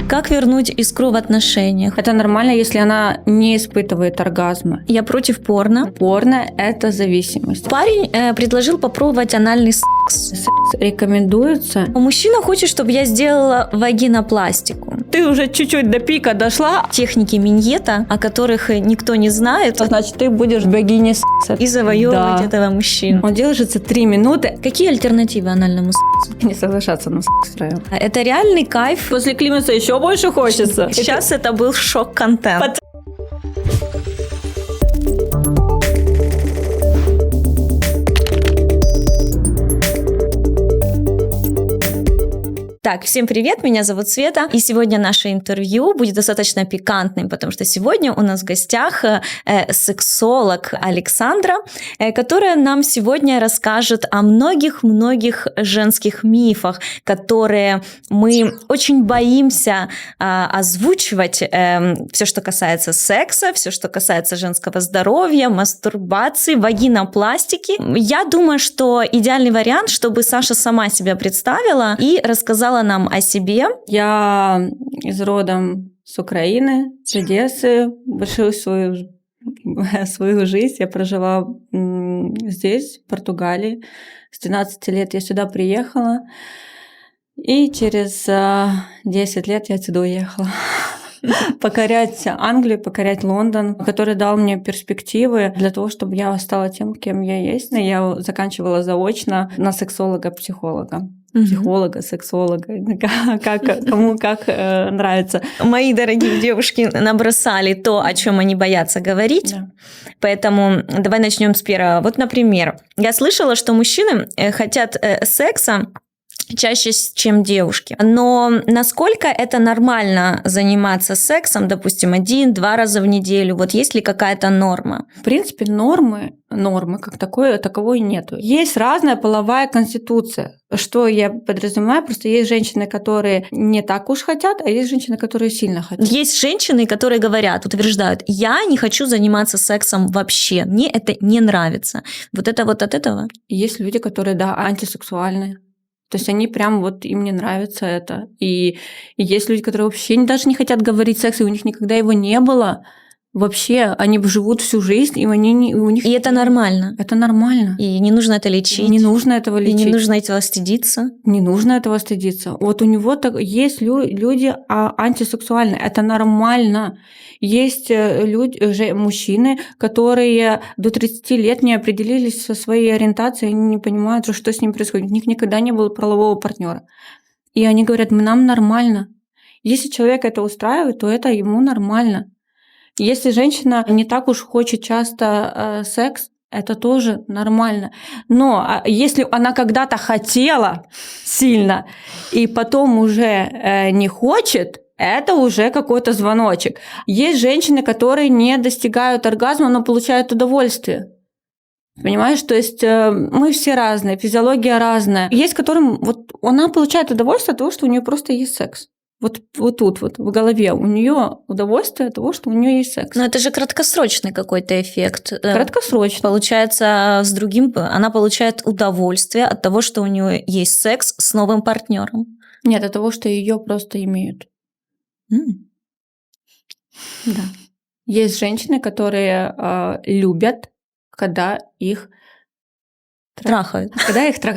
Как вернуть искру в отношениях? Это нормально, если она не испытывает оргазма. Я против порно. Порно – это зависимость. Парень предложил попробовать анальный секс. Секс рекомендуется. Мужчина хочет, чтобы я сделала вагинопластику. Ты уже чуть-чуть до пика дошла. Техники миньета, о которых никто не знает. Значит, ты будешь богиней секса. И завоевывать этого мужчину. Он держится 3 минуты. Какие альтернативы анальному сексу? Не соглашаться на секс втроем. Это реальный кайф. После климакса еще больше хочется. Сейчас это был шок-контент. Так, всем привет, меня зовут Света, и сегодня наше интервью будет достаточно пикантным, потому что сегодня у нас в гостях сексолог Александра, которая нам сегодня расскажет о многих-многих женских мифах, которые мы очень боимся озвучивать. Все, что касается секса, все, что касается женского здоровья, мастурбации, вагинопластики. Я думаю, что идеальный вариант, чтобы Саша сама себя представила и рассказала нам о себе. Я родом с Украины, с Одессы. Большую свою жизнь я прожила здесь, в Португалии. С 12 лет я сюда приехала. И через 10 лет я отсюда уехала. Покорять Англию, покорять Лондон, который дал мне перспективы для того, чтобы я стала тем, кем я есть. Я заканчивала заочно на сексолога-психолога. Психолога, сексолога, кому как нравится. Мои дорогие девушки набросали то, о чем они боятся говорить. Да. Поэтому давай начнем с первого. Вот, например, я слышала, что мужчины хотят секса чаще, чем девушки. Но насколько это нормально заниматься сексом, допустим, 1-2 раза в неделю? Вот есть ли какая-то норма? В принципе, нормы как таковой нету. Есть разная половая конституция. Что я подразумеваю? Просто есть женщины, которые не так уж хотят, а есть женщины, которые сильно хотят. Есть женщины, которые говорят, утверждают, я не хочу заниматься сексом вообще, мне это не нравится. Вот это вот от этого? Есть люди, которые, да, антисексуальные. То есть они прям вот, им не нравится это. И есть люди, которые вообще даже не хотят говорить секс, и у них никогда его не было. Вообще, они живут всю жизнь, и у них... И это нормально. Это нормально. И не нужно это лечить. Не нужно этого лечить. И не нужно этого стыдиться. Не нужно этого стыдиться. Вот у него есть люди антисексуальные. Это нормально. Есть мужчины, которые до 30 лет не определились со своей ориентацией, они не понимают, что с ним происходит. У них никогда не было полового партнера. И они говорят, нам нормально. Если человек это устраивает, то это ему нормально. Если женщина не так уж хочет часто секс, это тоже нормально. Но если она когда-то хотела сильно и потом уже не хочет, это уже какой-то звоночек. Есть женщины, которые не достигают оргазма, но получают удовольствие. Понимаешь, то есть мы все разные, физиология разная. Есть, которым вот она получает удовольствие от того, что у нее просто есть секс. Вот тут вот в голове у нее удовольствие от того, что у нее есть секс. Но это же краткосрочный какой-то эффект. Краткосрочный. Получается, с другим она получает удовольствие от того, что у нее есть секс с новым партнером. Нет, от того, что ее просто имеют. Да. Есть женщины, которые любят, когда их трахают.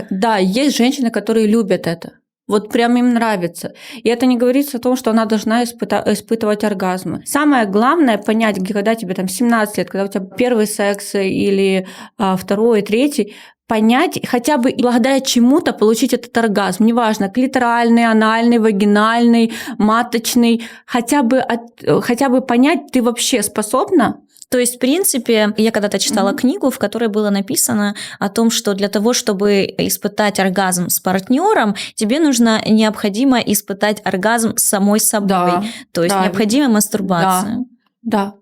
Да, есть женщины, которые любят это. Вот прям им нравится. И это не говорится о том, что она должна испытывать оргазмы. Самое главное понять, когда тебе там 17 лет, когда у тебя первый секс или второй, третий, понять, хотя бы благодаря чему-то получить этот оргазм. Неважно, клиторальный, анальный, вагинальный, маточный. Хотя бы понять, ты вообще способна. То есть, в принципе, я когда-то читала книгу, в которой было написано о том, что для того, чтобы испытать оргазм с партнером, тебе необходимо испытать оргазм с самой собой. Да, то есть необходима мастурбация. Да.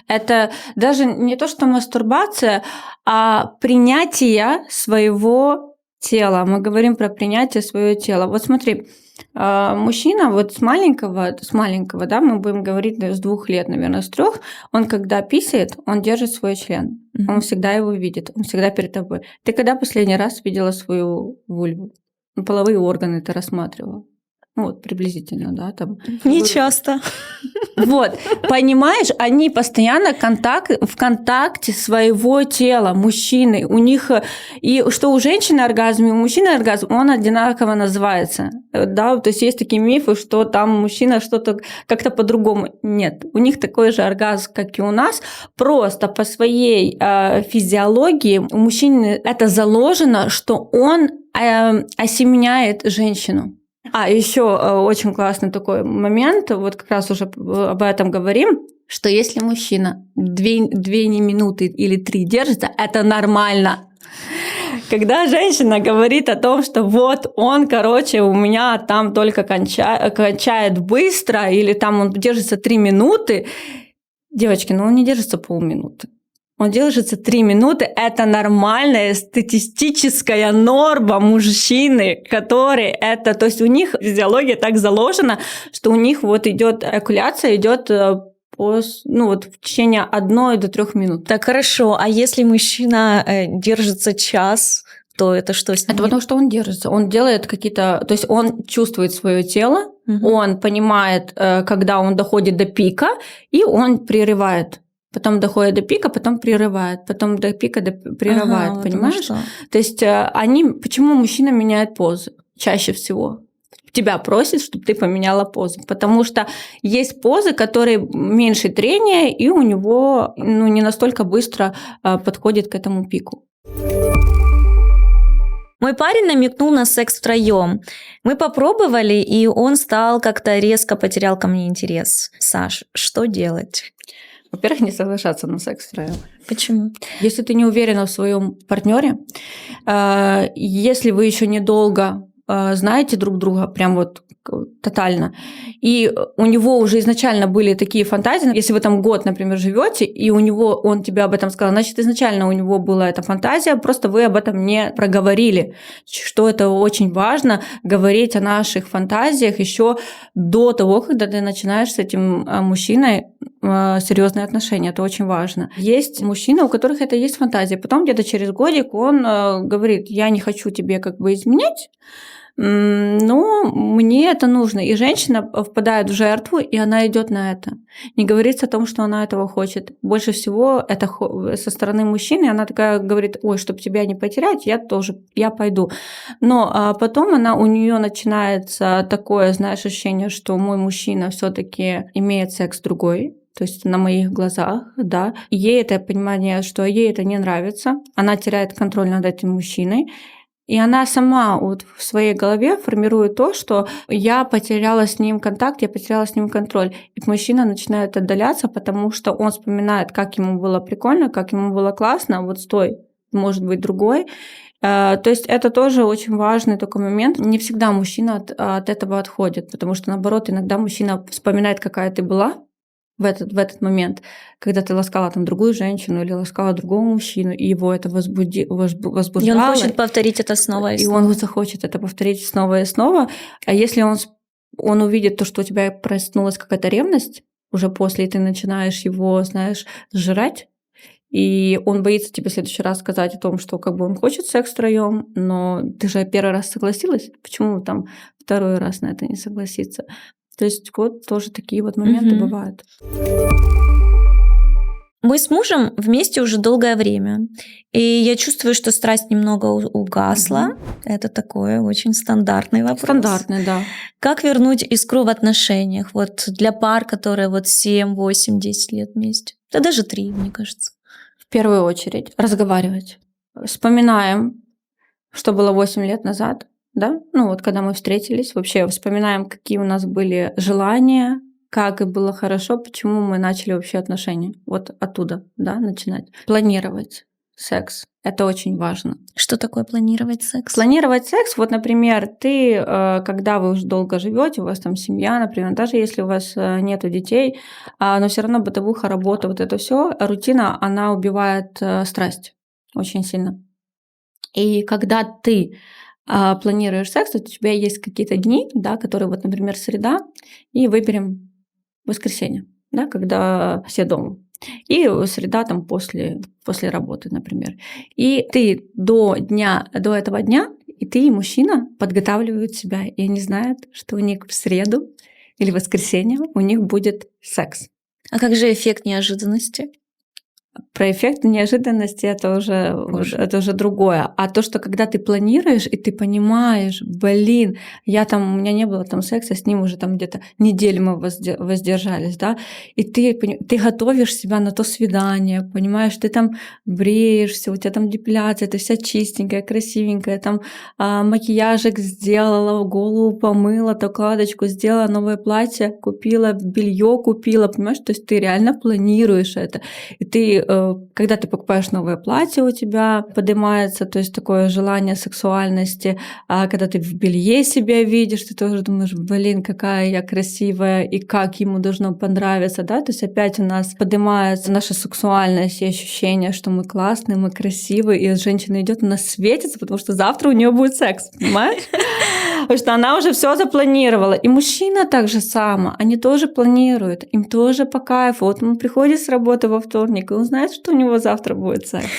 Это даже не то, что мастурбация, а принятие своего тела. Мы говорим про принятие своего тела. Вот смотри, мужчина вот с маленького, да, мы будем говорить с 2 лет, наверное, с 3, он когда писает, он держит свой член. Он всегда его видит, он всегда перед тобой. Ты когда последний раз видела свою вульву? Половые органы ты рассматривала? Ну, вот приблизительно, да, там. Не часто. Вот, понимаешь, они постоянно в контакте своего тела, мужчины. У них, и что у женщины оргазм, и у мужчины оргазм, он одинаково называется. Да, то есть есть такие мифы, что там мужчина что-то как-то по-другому. Нет, у них такой же оргазм, как и у нас, просто по своей физиологии у мужчины это заложено, что он осеменяет женщину. Еще очень классный такой момент, вот как раз уже об этом говорим, что если мужчина 2 минуты или 3 держится, это нормально. Когда женщина говорит о том, что вот он, короче, у меня там только кончает быстро, или там он держится 3 минуты, девочки, он не держится полминуты. Он держится 3 минуты. Это нормальная статистическая норма мужчины, которые это... То есть у них физиология так заложена, что у них вот идет эякуляция, идет в течение 1 до 3 минут. Так хорошо, а если мужчина держится час, то это что с ним? Это потому, что он держится. Он делает какие-то... То есть он чувствует свое тело, он понимает, когда он доходит до пика, и он прерывает. Потом доходит до пика, потом прерывает, потом до пика прерывает, понимаешь? То есть почему мужчина меняет позы чаще всего? Тебя просит, чтобы ты поменяла позу, потому что есть позы, которые меньше трения, и у него не настолько быстро подходит к этому пику. Мой парень намекнул на секс втроем. Мы попробовали, и он стал как-то резко потерял ко мне интерес. Саш, что делать? Во-первых, не соглашаться на секс втроем. Почему? Если ты не уверена в своем партнере, если вы еще недолго знаете друг друга, прям вот тотально, и у него уже изначально были такие фантазии, если вы там год, например, живете, и он тебе об этом сказал, значит, изначально у него была эта фантазия, просто вы об этом не проговорили, что это очень важно, говорить о наших фантазиях еще до того, когда ты начинаешь с этим мужчиной серьезные отношения, это очень важно. Есть мужчины, у которых это есть фантазия, потом где-то через годик он говорит, я не хочу тебе как бы изменять, но мне это нужно. И женщина впадает в жертву, и она идет на это. Не говорится о том, что она этого хочет. Больше всего это со стороны мужчины. Она такая говорит, ой, чтобы тебя не потерять, я пойду. Но потом у нее начинается такое, знаешь, ощущение, что мой мужчина все-таки имеет секс с другой. То есть на моих глазах, да. Ей это понимание, что ей это не нравится. Она теряет контроль над этим мужчиной. И она сама вот в своей голове формирует то, что я потеряла с ним контакт, я потеряла с ним контроль. И мужчина начинает отдаляться, потому что он вспоминает, как ему было прикольно, как ему было классно, вот стой, может быть другой. То есть это тоже очень важный такой момент. Не всегда мужчина от этого отходит, потому что, наоборот, иногда мужчина вспоминает, какая ты была в этот момент, когда ты ласкала там другую женщину или ласкала другого мужчину, и его это возбуждало. И он хочет повторить это снова и снова. И он захочет это повторить снова и снова. А если он увидит то, что у тебя проснулась какая-то ревность уже после, и ты начинаешь его, знаешь, сжирать, и он боится тебе в следующий раз сказать о том, что как бы он хочет секс втроем, но ты же 1 раз согласилась, почему там 2 раз на это не согласиться? То есть вот тоже такие вот моменты бывают. Мы с мужем вместе уже долгое время, и я чувствую, что страсть немного угасла. Это такой очень стандартный вопрос. Стандартный, да. Как вернуть искру в отношениях? Вот для пар, которые вот 7, 8, 10 лет вместе. Да даже 3, мне кажется. В первую очередь разговаривать. Вспоминаем, что было 8 лет назад. Да? Вот когда мы встретились, вообще вспоминаем, какие у нас были желания, как и было хорошо, почему мы начали вообще отношения. Вот оттуда, да, начинать. Планировать секс. Это очень важно. Что такое планировать секс? Планировать секс, вот, например, ты, когда вы уже долго живете, у вас там семья, например, даже если у вас нету детей, но все равно бытовуха, работа, вот это все, рутина, она убивает страсть очень сильно. И когда ты планируешь секс, у тебя есть какие-то дни, да, которые, вот, например, среда, и выберем воскресенье, да, когда все дома. И среда там после работы, например. И ты до этого дня И ты и мужчина подготавливают себя, и они знают, что у них в среду или воскресенье у них будет секс. А как же эффект неожиданности? Про эффект неожиданности это уже другое. А то, что когда ты планируешь, и ты понимаешь, блин, у меня не было там секса, с ним уже там где-то неделю мы воздержались, да, и ты готовишь себя на то свидание, понимаешь, ты там бреешься, у тебя там депиляция, ты вся чистенькая, красивенькая, там макияжик сделала, голову помыла, укладочку сделала, новое платье купила, белье купила, понимаешь, то есть ты реально планируешь это, и ты когда ты покупаешь новое платье, у тебя поднимается, то есть такое желание сексуальности, а когда ты в белье себя видишь, ты тоже думаешь, блин, какая я красивая, и как ему должно понравиться, да, то есть опять у нас поднимается наша сексуальность и ощущение, что мы классные, мы красивые, и женщина идет, она светится, потому что завтра у нее будет секс, понимаешь? Потому что она уже все запланировала. И мужчина так же само, они тоже планируют, им тоже по кайфу. Вот он приходит с работы во вторник, и он знает, что у него завтра будет секс.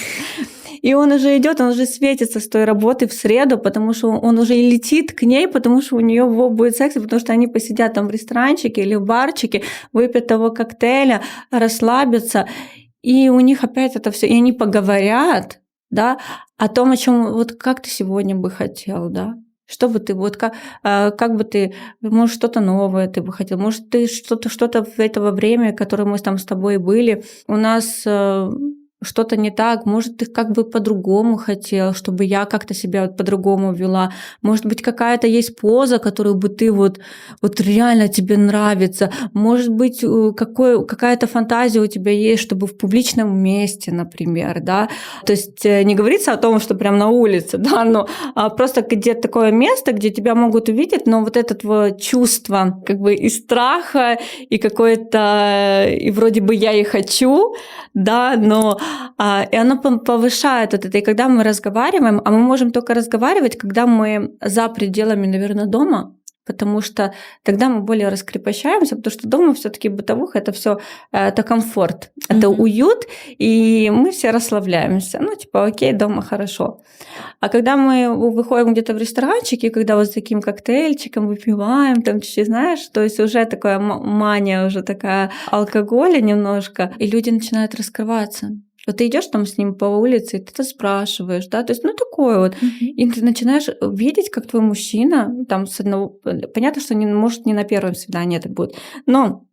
И он уже идет, он уже светится с той работы в среду, потому что он уже и летит к ней, потому что у нее будет секс, потому что они посидят там в ресторанчике или в барчике, выпьют того коктейля, расслабятся, и у них опять это все, и они поговорят, да, о том, о чем вот как ты сегодня бы хотел, да. Что бы ты, как бы ты, может, что-то новое ты бы хотел, может, ты что-то в этого время, которое мы там с тобой были, у нас что-то не так, может, ты как бы по-другому хотел, чтобы я как-то себя по-другому вела, может быть, какая-то есть поза, которую бы ты вот реально тебе нравится, может быть, какая-то фантазия у тебя есть, чтобы в публичном месте, например, да, то есть не говорится о том, что прям на улице, да, но просто где-то такое место, где тебя могут увидеть, но вот это вот чувство как бы и страха, и какое-то, и вроде бы я и хочу, да, но и оно повышает вот это. И когда мы разговариваем, а мы можем только разговаривать, когда мы за пределами, наверное, дома, потому что тогда мы более раскрепощаемся, потому что дома все-таки бытовуха это все это комфорт, это уют, и мы все расслабляемся. Ну, типа, окей, дома хорошо. А когда мы выходим где-то в ресторанчике, когда вот с таким коктейльчиком выпиваем, там чуть-чуть, знаешь, то есть уже такая мания, уже такая алкоголя немножко, и люди начинают раскрываться. Вот ты идешь там с ним по улице, и ты это спрашиваешь, да, то есть, ну, такое вот. И ты начинаешь видеть, как твой мужчина, там, с одного... Понятно, что может не на первом свидании это будет, но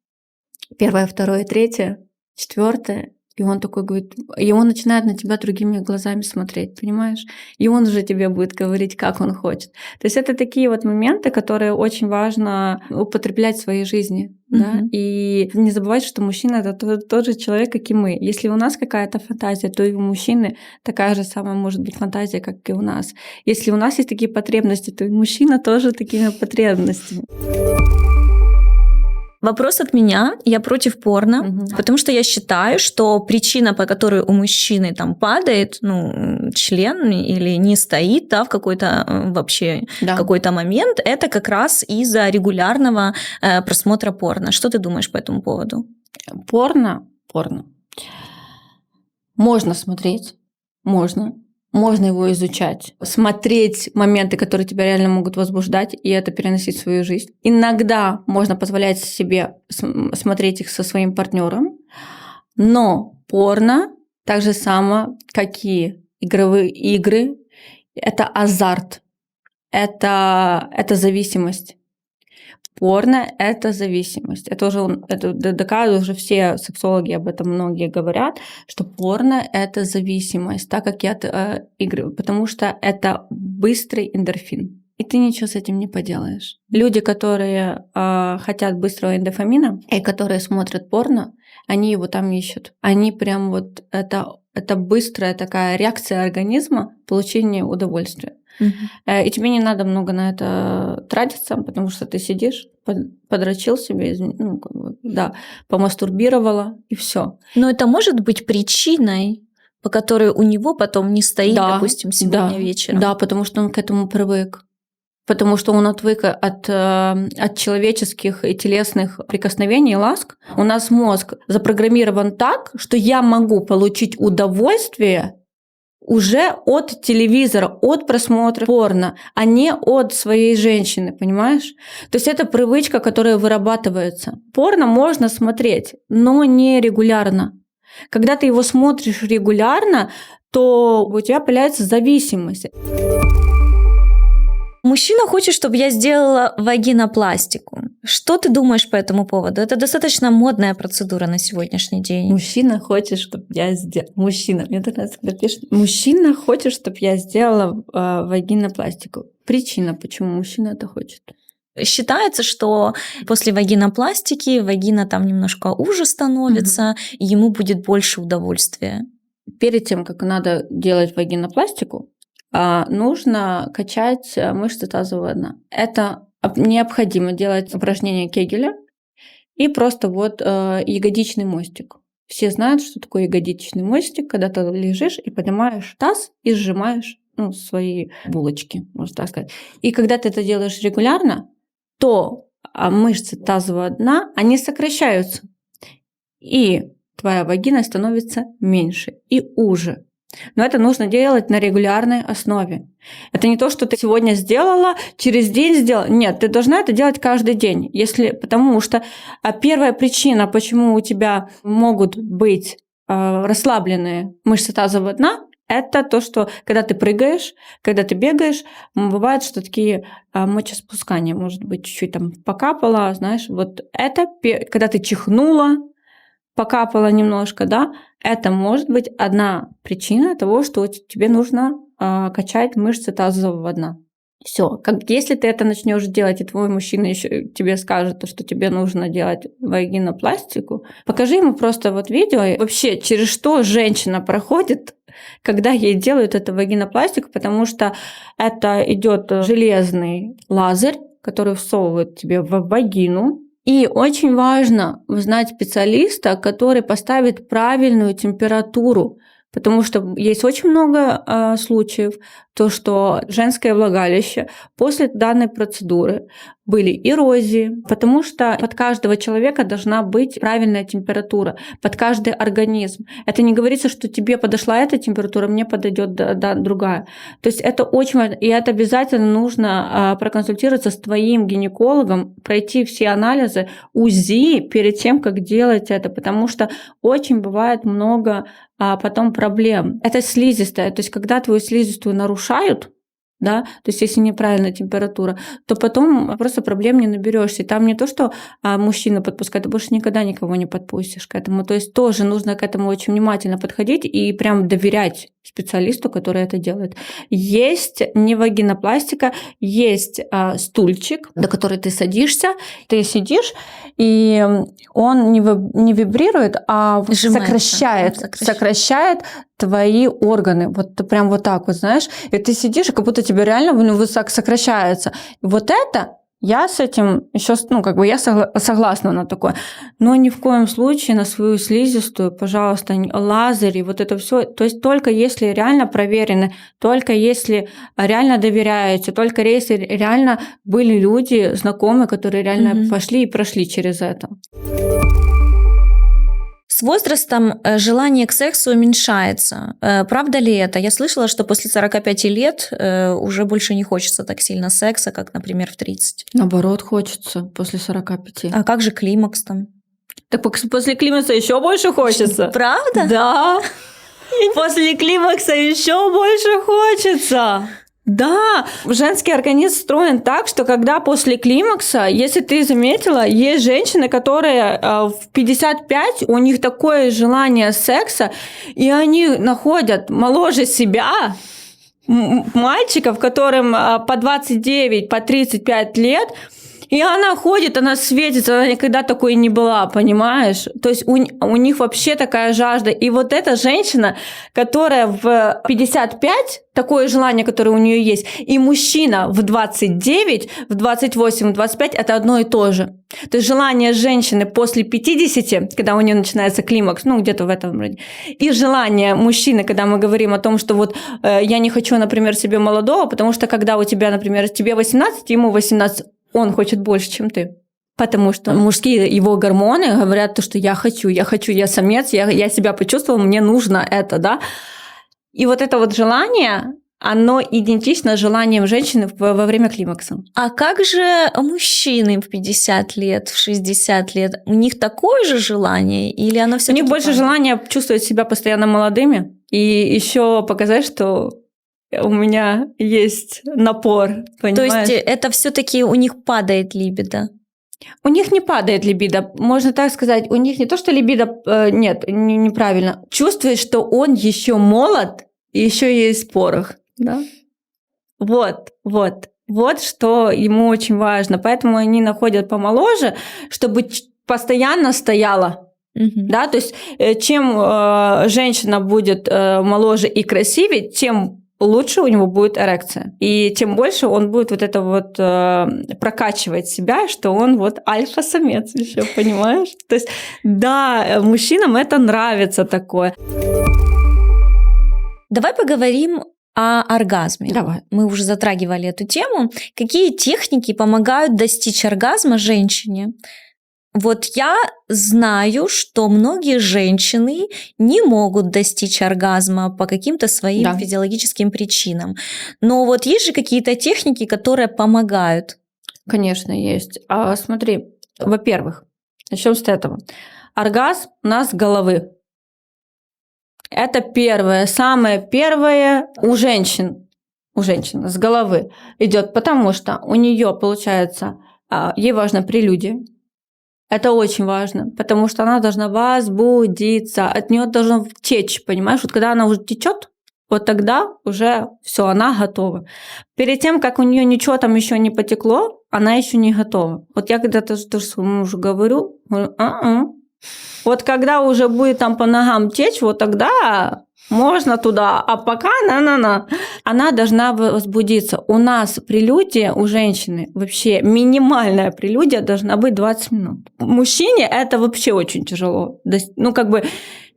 первое, второе, третье, четвертое, и он такой говорит, и он начинает на тебя другими глазами смотреть, понимаешь? И он уже тебе будет говорить, как он хочет. То есть это такие вот моменты, которые очень важно употреблять в своей жизни. Да? И не забывать, что мужчина — это тот же человек, как и мы. Если у нас какая-то фантазия, то и у мужчины такая же самая может быть фантазия, как и у нас. Если у нас есть такие потребности, то и мужчина тоже такими потребностями. Вопрос от меня. Я против порно, потому что я считаю, что причина, по которой у мужчины там падает, член или не стоит, да, в какой-то вообще какой-то момент, это как раз из-за регулярного просмотра порно. Что ты думаешь по этому поводу? Порно. Можно смотреть, можно его изучать, смотреть моменты, которые тебя реально могут возбуждать, и это переносить в свою жизнь. Иногда можно позволять себе смотреть их со своим партнером, но порно так же само, как и игровые игры, это азарт, это зависимость. Порно – это зависимость. Это доказывают уже все сексологи, об этом многие говорят, что порно – это зависимость, так как и от игры, потому что это быстрый эндорфин. И ты ничего с этим не поделаешь. Люди, которые хотят быстрого эндофамина и которые смотрят порно, они его там ищут. Они прям вот это быстрая такая реакция организма получения удовольствия. И тебе не надо много на это тратиться, потому что ты сидишь, подрочил себе, помастурбировала, и все. Но это может быть причиной, по которой у него потом не стоит, допустим, сегодня вечером. Да, потому что он к этому привык. Потому что он отвык от человеческих и телесных прикосновений и ласк. У нас мозг запрограммирован так, что я могу получить удовольствие уже от телевизора, от просмотра порно, а не от своей женщины, понимаешь? То есть это привычка, которая вырабатывается. Порно можно смотреть, но не регулярно. Когда ты его смотришь регулярно, то у тебя появляется зависимость. Мужчина хочет, чтобы я сделала вагинопластику. Что ты думаешь по этому поводу? Это достаточно модная процедура на сегодняшний день. Мужчина хочет, чтобы я сделала... Мне так нравится, когда пишут. Мужчина хочет, чтобы я сделала вагинопластику. Причина, почему мужчина это хочет. Считается, что после вагинопластики вагина там немножко уже становится, и ему будет больше удовольствия. Перед тем, как надо делать вагинопластику, нужно качать мышцы тазового дна. Это необходимо делать упражнение Кегеля и просто ягодичный мостик. Все знают, что такое ягодичный мостик, когда ты лежишь и поднимаешь таз и сжимаешь свои булочки, можно так сказать. И когда ты это делаешь регулярно, то мышцы тазового дна, они сокращаются. И твоя вагина становится меньше и уже. Но это нужно делать на регулярной основе. Это не то, что ты сегодня сделала, через день сделала. Нет, ты должна это делать каждый день. Потому что первая причина, почему у тебя могут быть расслабленные мышцы тазового дна, это то, что когда ты прыгаешь, когда ты бегаешь, бывает, что такие мочеспускания, может быть, чуть-чуть там покапало, знаешь. Вот это, когда ты чихнула, покапала немножко, да, это может быть одна причина того, что тебе нужно качать мышцы тазового дна. Все. Если ты это начнешь делать, и твой мужчина еще тебе скажет, что тебе нужно делать вагинопластику, покажи ему просто видео, вообще, через что женщина проходит, когда ей делают эту вагинопластику, потому что это идет железный лазер, который всовывают тебе в вагину. И очень важно знать специалиста, который поставит правильную температуру, потому что есть очень много случаев, то, что женское влагалище после данной процедуры были эрозии, потому что под каждого человека должна быть правильная температура, под каждый организм. Это не говорится, что тебе подошла эта температура, мне подойдет другая. То есть это очень важно, и это обязательно нужно проконсультироваться с твоим гинекологом, пройти все анализы, УЗИ перед тем, как делать это, потому что очень бывает много потом проблем. Это слизистая, то есть когда твою слизистую нарушают, да, то есть если неправильная температура, то потом просто проблем не наберешься. И там не то, что мужчина подпускает, ты больше никогда никого не подпустишь к этому. То есть тоже нужно к этому очень внимательно подходить и прям доверять специалисту, который это делает. Есть не вагинопластика, есть стульчик, на который ты садишься, ты сидишь, и он не вибрирует, а сокращает твои органы. Вот прям вот так вот, знаешь. И ты сидишь, и как будто тебе реально высоко сокращается. Вот это я с этим еще, я согласна на такое. Но ни в коем случае на свою слизистую, пожалуйста, лазери, вот это все. То есть только если реально проверены, только если реально доверяете, только если реально были люди, знакомые, которые реально пошли и прошли через это. С возрастом желание к сексу уменьшается. Правда ли это? Я слышала, что после 45 лет уже больше не хочется так сильно секса, как, например, в 30. Наоборот, хочется после 45. А как же климакс там? Так после климакса еще больше хочется. Правда? Да. После климакса еще больше хочется. Да, женский организм устроен так, что когда после климакса, если ты заметила, есть женщины, которые в 55, у них такое желание секса, и они находят моложе себя мальчиков, которым по 29, по 35 лет, и она ходит, она светится, она никогда такой не была, понимаешь? То есть у них вообще такая жажда. И вот эта женщина, которая в 55, такое желание, которое у нее есть, и мужчина в 29, в 28, в 25, это одно и то же. То есть желание женщины после 50, когда у нее начинается климакс, где-то в этом роде, и желание мужчины, когда мы говорим о том, что я не хочу, например, себе молодого, потому что когда у тебя, например, тебе 18, ему 18, он хочет больше, чем ты. Потому что мужские его гормоны говорят, что я хочу, я самец, я себя почувствовал, мне нужно это, да. И вот это вот желание, оно идентично желаниям женщины во время климакса. А как же мужчины в 50 лет, в 60 лет? У них такое же желание или оно У все-таки них больше падает? желания чувствовать себя постоянно молодыми и еще показать, что у меня есть напор, То понимаешь? есть это все-таки у них падает либидо? У них не падает либидо, можно так сказать. У них не то, что либидо, нет, неправильно. Чувствует, что он еще молод и еще есть порох. Да? Вот что ему очень важно. Поэтому они находят помоложе, чтобы постоянно стояла. Мгм. Да? То есть чем женщина будет моложе и красивее, тем лучше у него будет эрекция. И тем больше он будет вот это вот прокачивать себя, что он вот альфа-самец еще, понимаешь? То есть да, мужчинам это нравится такое. Давай поговорим о оргазме. Давай. Мы уже затрагивали эту тему. Какие техники помогают достичь оргазма женщине? Вот я знаю, что многие женщины не могут достичь оргазма по каким-то своим Да. физиологическим причинам. Но вот есть же какие-то техники, которые помогают. Конечно, есть. Смотри, во-первых, начнем с этого. Оргазм у нас с головы. Это первое, самое первое у женщин с головы идет, потому что у нее получается, ей важна прелюдия. Это очень важно, потому что она должна возбудиться, от нее должно течь, понимаешь? Вот когда она уже течет, вот тогда уже все, она готова. Перед тем, как у нее ничего там еще не потекло, она еще не готова. Вот я когда-то тоже своему мужу говорю, вот когда уже будет там по ногам течь, вот тогда можно туда, а пока на-на-на. Она должна возбудиться. У нас прелюдия у женщины, вообще минимальная прелюдия должна быть 20 минут. Мужчине это вообще очень тяжело. Ну, как бы,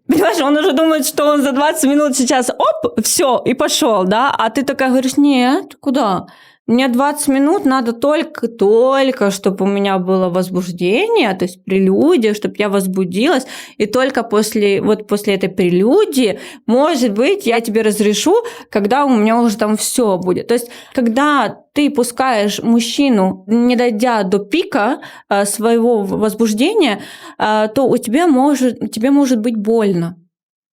понимаешь, он уже думает, что он за 20 минут сейчас, оп, все, и пошел, да? А ты такая говоришь, нет, куда? Мне 20 минут надо только, чтобы у меня было возбуждение, то есть прелюдия, чтобы я возбудилась. И только после этой прелюдии, может быть, я тебе разрешу, когда у меня уже там все будет. То есть, когда ты пускаешь мужчину, не дойдя до пика своего возбуждения, то тебе может быть больно.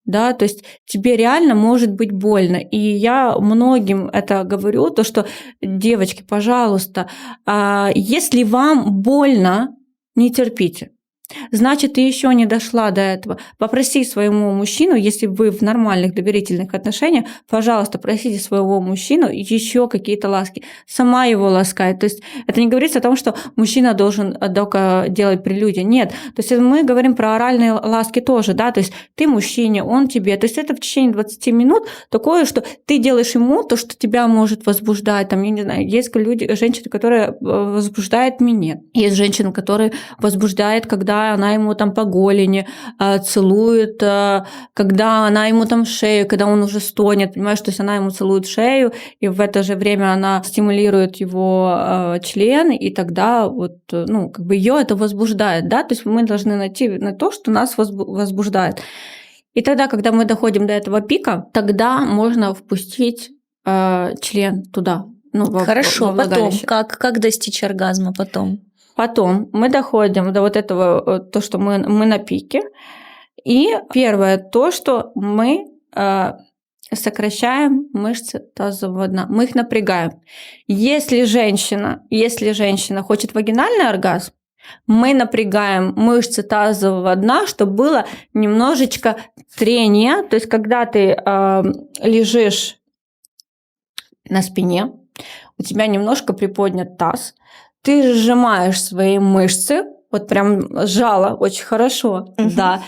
Да, то есть тебе реально может быть больно. И я многим это говорю, то что, девочки, пожалуйста, если вам больно, не терпите. Значит, ты еще не дошла до этого. Попроси своему мужчину, если вы в нормальных доверительных отношениях, пожалуйста, просите своего мужчину еще какие-то ласки. Сама его ласкай. То есть это не говорится о том, что мужчина должен только делать прелюдию. Нет. То есть мы говорим про оральные ласки тоже, да, то есть ты мужчине, он тебе. То есть это в течение 20 минут такое, что ты делаешь ему то, что тебя может возбуждать. Там, я не знаю, есть женщины, которые возбуждают минет. Есть женщины, которые возбуждают, когда она ему там по голени целует, когда она ему там шею, когда он уже стонет, понимаешь, то есть она ему целует шею, и в это же время она стимулирует его член, и тогда вот, ну, как бы ее это возбуждает, да, то есть мы должны найти на то, что нас возбуждает. И тогда, когда мы доходим до этого пика, тогда можно впустить член туда. Ну, Хорошо, потом, как достичь оргазма потом? Потом мы доходим до вот этого, то, что мы на пике. И первое, то, что мы сокращаем мышцы тазового дна, мы их напрягаем. Если женщина хочет вагинальный оргазм, мы напрягаем мышцы тазового дна, чтобы было немножечко трения. То есть, когда ты лежишь на спине, у тебя немножко приподнят таз, ты сжимаешь свои мышцы, вот прям сжала очень хорошо, да,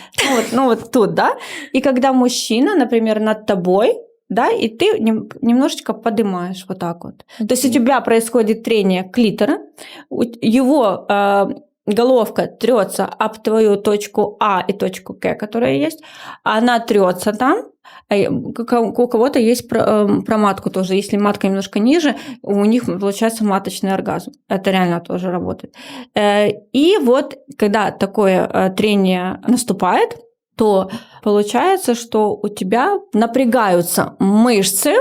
ну вот тут, да, и когда мужчина, например, над тобой, да, и ты немножечко поднимаешь вот так вот. То есть у тебя происходит трение клитора, его головка трется об твою точку А и точку К, которая есть, она трется там. У кого-то есть про матку тоже. Если матка немножко ниже, у них получается маточный оргазм. Это реально тоже работает. И вот, когда такое трение наступает, то получается, что у тебя напрягаются мышцы,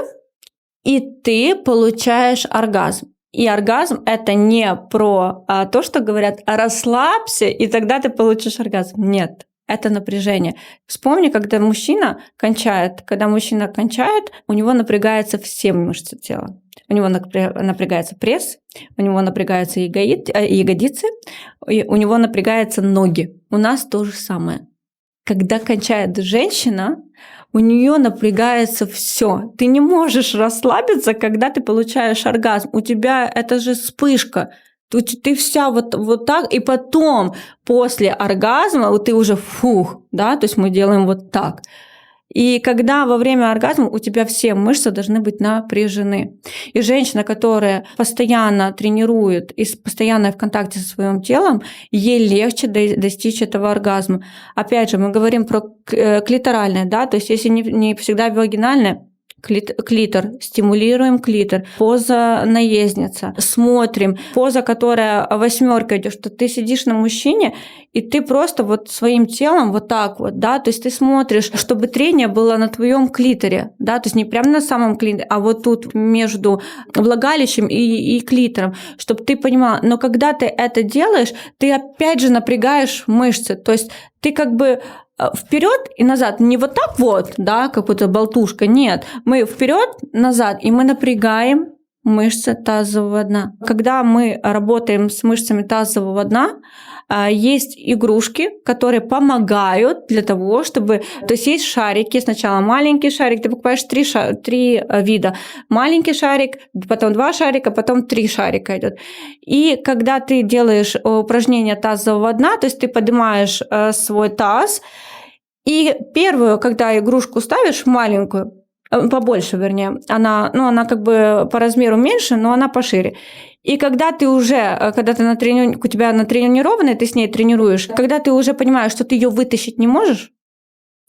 и ты получаешь оргазм. И оргазм – это не про то, что говорят «расслабься, и тогда ты получишь оргазм». Нет, это напряжение. Вспомни, когда мужчина кончает, у него напрягаются все мышцы тела. У него напрягается пресс, у него напрягаются ягодицы, у него напрягаются ноги. У нас то же самое. Когда кончает женщина, у нее напрягается все. Ты не можешь расслабиться, когда ты получаешь оргазм. У тебя это же вспышка. Ты вся вот так, и потом после оргазма ты уже да, то есть мы делаем вот так. И когда во время оргазма у тебя все мышцы должны быть напряжены. И женщина, которая постоянно тренирует и постоянно в контакте со своим телом, ей легче достичь этого оргазма. Опять же, мы говорим про клиторальное, да, то есть если не всегда вагинальное, клитор, стимулируем клитор, поза наездница, смотрим, поза, которая 8 идет, что ты сидишь на мужчине, и ты просто вот своим телом вот так вот, да, то есть ты смотришь, чтобы трение было на твоем клиторе, да, то есть не прямо на самом клиторе, а вот тут между влагалищем и клитором, чтобы ты понимала, но когда ты это делаешь, ты опять же напрягаешь мышцы, то есть ты как бы вперед и назад, не вот так вот, да, как будто болтушка, нет, мы вперед, назад, и мы напрягаем мышцы тазового дна. Когда мы работаем с мышцами тазового дна, есть игрушки, которые помогают для того, чтобы... То есть есть шарики, сначала маленький шарик, ты покупаешь 3 вида. Маленький шарик, потом 2 шарика, потом 3 шарика идет. И когда ты делаешь упражнение тазового дна, то есть ты поднимаешь свой таз, и первую, когда игрушку ставишь, маленькую, побольше, вернее, она как бы по размеру меньше, но она пошире. И когда ты у тебя натренированная, ты с ней тренируешь, когда ты уже понимаешь, что ты ее вытащить не можешь,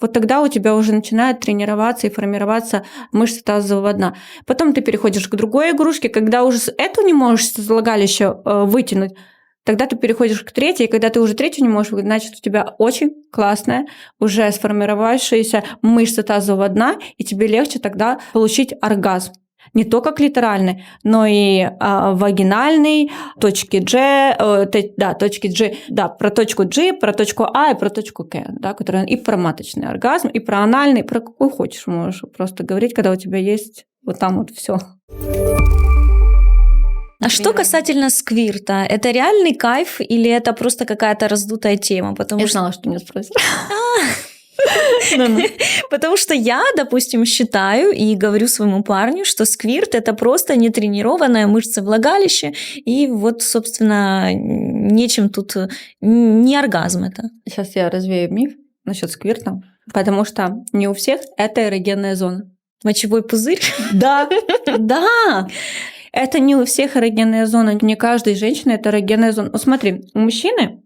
вот тогда у тебя уже начинает тренироваться и формироваться мышцы тазового дна. Потом ты переходишь к другой игрушке, когда уже эту не можешь с влагалища вытянуть, тогда ты переходишь к третьей, и когда ты уже третью не можешь, значит, у тебя очень классная, уже сформировавшаяся мышца тазового дна, и тебе легче тогда получить оргазм. Не только клиторальный, но и вагинальный, точки G, про точку G, про точку А и про точку К, да, которые и про маточный оргазм, и про анальный, про какой хочешь, можешь просто говорить, когда у тебя есть вот там вот все. А что касательно сквирта, это реальный кайф или это просто какая-то раздутая тема? Я знала, что меня спросят. Потому что я, допустим, считаю и говорю своему парню, что сквирт – это просто нетренированная мышца влагалища, и вот, собственно, нечем тут, не оргазм это. Сейчас я развею миф насчет сквирта, потому что не у всех это эрогенная зона. Мочевой пузырь? Да, да. Это не у всех эрогенная зона, не каждой женщины это эрогенная зона. Вот смотри, у мужчины